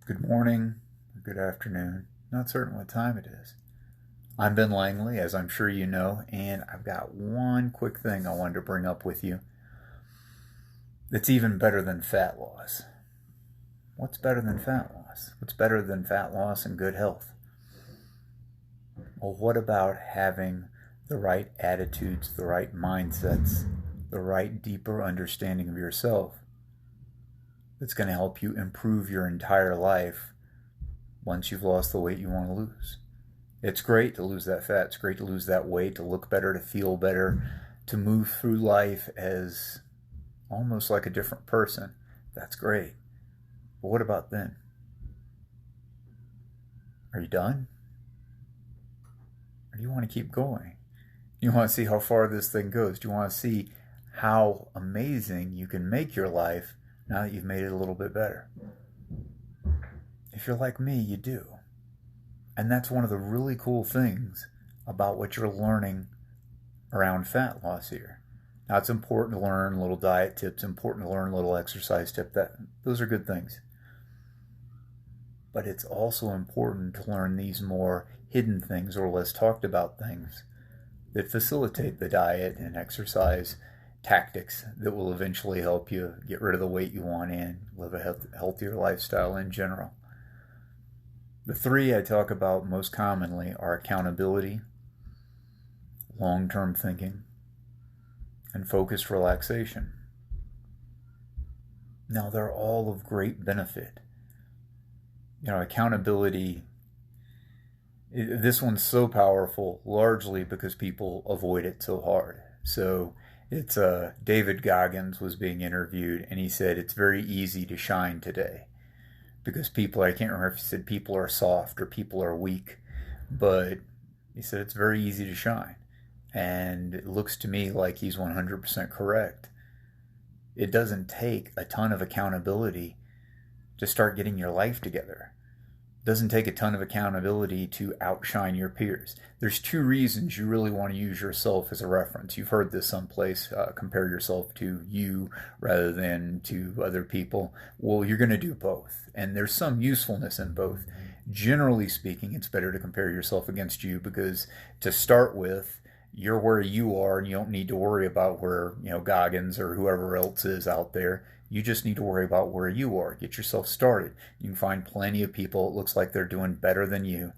Good morning, good afternoon, not certain what time it is. I'm Ben Langley, as I'm sure you know, and I've got one quick thing I wanted to bring up with you that's even better than fat loss. What's better than fat loss? What's better than fat loss and good health? Well, what about having the right attitudes, the right mindsets, the right deeper understanding of yourself that's going to help you improve your entire life once you've lost the weight you want to lose? It's great to lose that fat. It's great to lose that weight, to look better, to feel better, to move through life as almost like a different person. That's great. But what about then? Are you done? Or do you want to keep going? You want to see how far this thing goes? Do you want to see how amazing you can make your life now that you've made it a little bit better? If you're like me, you do. And that's one of the really cool things about what you're learning around fat loss here. Now, it's important to learn little diet tips, important to learn little exercise tips. Those are good things. But it's also important to learn these more hidden things or less talked about things that facilitate the diet and exercise tactics that will eventually help you get rid of the weight you want and live a healthier lifestyle in general. The three I talk about most commonly are accountability, long-term thinking, and focused relaxation. Now, they're all of great benefit. Accountability, this one's so powerful largely because people avoid it so hard. So it's David Goggins was being interviewed, and he said it's very easy to shine today because people, I can't remember if he said people are soft or people are weak, but he said it's very easy to shine. And it looks to me like he's 100% correct. It doesn't take a ton of accountability to start getting your life together. It doesn't take a ton of accountability to outshine your peers. There's two reasons you really want to use yourself as a reference. You've heard this someplace, compare yourself to you rather than to other people. Well, you're going to do both. And there's some usefulness in both. Generally speaking, it's better to compare yourself against you because to start with, you're where you are and you don't need to worry about where, Goggins or whoever else is out there. You just need to worry about where you are. Get yourself started. You can find plenty of people, it looks like they're doing better than you.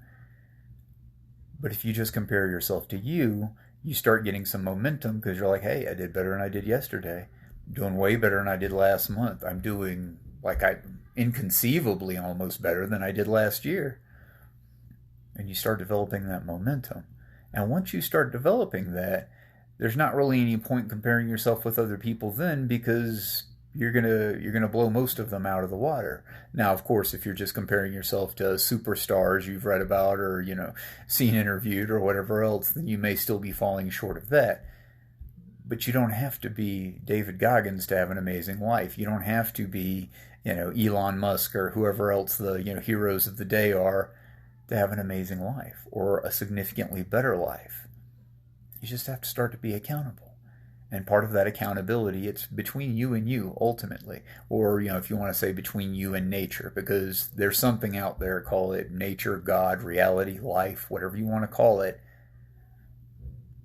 But if you just compare yourself to you, you start getting some momentum because you're like, hey, I did better than I did yesterday. I'm doing way better than I did last month. I'm doing inconceivably almost better than I did last year. And you start developing that momentum. And once you start developing that, there's not really any point comparing yourself with other people then because you're gonna blow most of them out of the water. Now, of course, if you're just comparing yourself to superstars you've read about or seen interviewed or whatever else, then you may still be falling short of that. But you don't have to be David Goggins to have an amazing life. You don't have to be Elon Musk or whoever else the heroes of the day are to have an amazing life or a significantly better life. You just have to start to be accountable. And part of that accountability, it's between you and you, ultimately. Or, if you want to say between you and nature, because there's something out there, call it nature, God, reality, life, whatever you want to call it.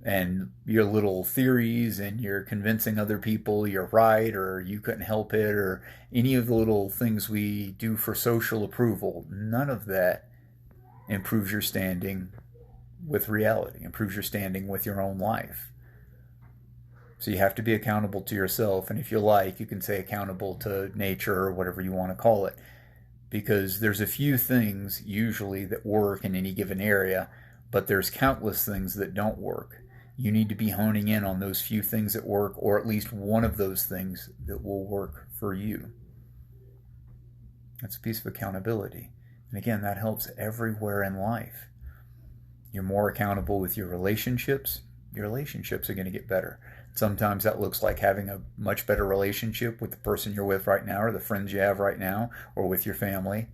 And your little theories and you're convincing other people you're right or you couldn't help it or any of the little things we do for social approval, none of that improves your standing with reality, improves your standing with your own life. So you have to be accountable to yourself, and if you like, you can say accountable to nature or whatever you want to call it, because there's a few things usually that work in any given area, but there's countless things that don't work. You need to be honing in on those few things that work, or at least one of those things that will work for you. That's a piece of accountability. And again, that helps everywhere in life. You're more accountable with your relationships are going to get better. Sometimes that looks like having a much better relationship with the person you're with right now or the friends you have right now or with your family.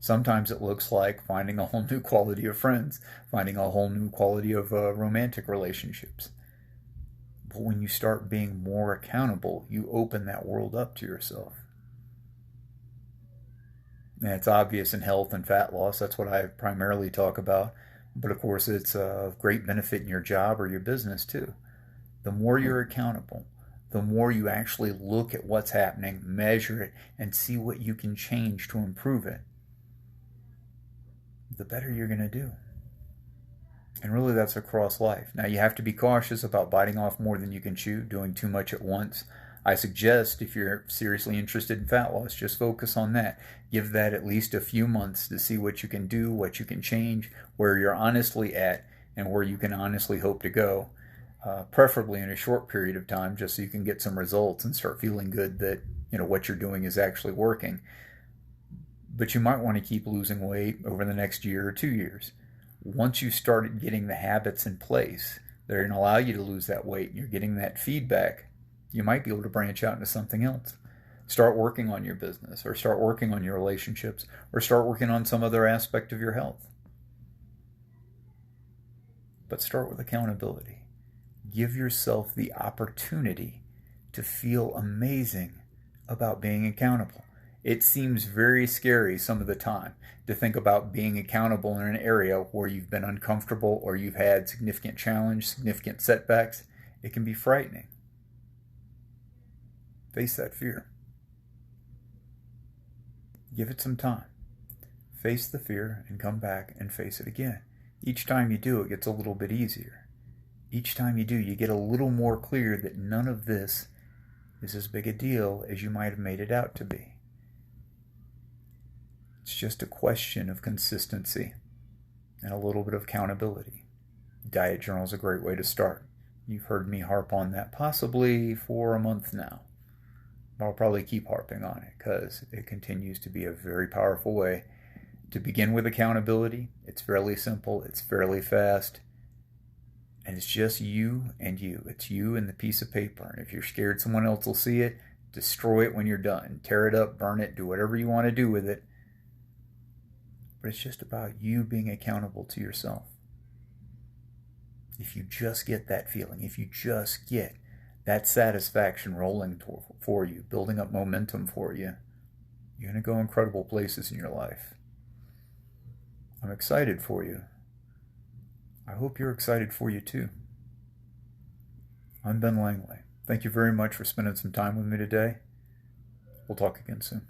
Sometimes it looks like finding a whole new quality of friends, finding a whole new quality of romantic relationships. But when you start being more accountable, you open that world up to yourself. And it's obvious in health and fat loss. That's what I primarily talk about. But of course, it's of great benefit in your job or your business too. The more you're accountable, the more you actually look at what's happening, measure it, and see what you can change to improve it, the better you're going to do. And really, that's across life. Now, you have to be cautious about biting off more than you can chew, doing too much at once. I suggest if you're seriously interested in fat loss, just focus on that. Give that at least a few months to see what you can do, what you can change, where you're honestly at, and where you can honestly hope to go. Preferably in a short period of time, just so you can get some results and start feeling good that what you're doing is actually working. But you might want to keep losing weight over the next year or 2 years. Once you started getting the habits in place that are going to allow you to lose that weight and you're getting that feedback, you might be able to branch out into something else. Start working on your business, or start working on your relationships, or start working on some other aspect of your health. But start with accountability. Give yourself the opportunity to feel amazing about being accountable. It seems very scary some of the time to think about being accountable in an area where you've been uncomfortable or you've had significant challenge, significant setbacks. It can be frightening. Face that fear. Give it some time. Face the fear and come back and face it again. Each time you do, it gets a little bit easier. Each time you do, you get a little more clear that none of this is as big a deal as you might have made it out to be. It's just a question of consistency and a little bit of accountability. Diet journal is a great way to start. You've heard me harp on that possibly for a month now. I'll probably keep harping on it because it continues to be a very powerful way to begin with accountability. It's fairly simple. It's fairly fast. And it's just you and you. It's you and the piece of paper. And if you're scared someone else will see it, destroy it when you're done. Tear it up, burn it, do whatever you want to do with it. But it's just about you being accountable to yourself. If you just get that feeling, if you just get that satisfaction rolling for you, building up momentum for you, you're going to go incredible places in your life. I'm excited for you. I hope you're excited for you too. I'm Ben Langley. Thank you very much for spending some time with me today. We'll talk again soon.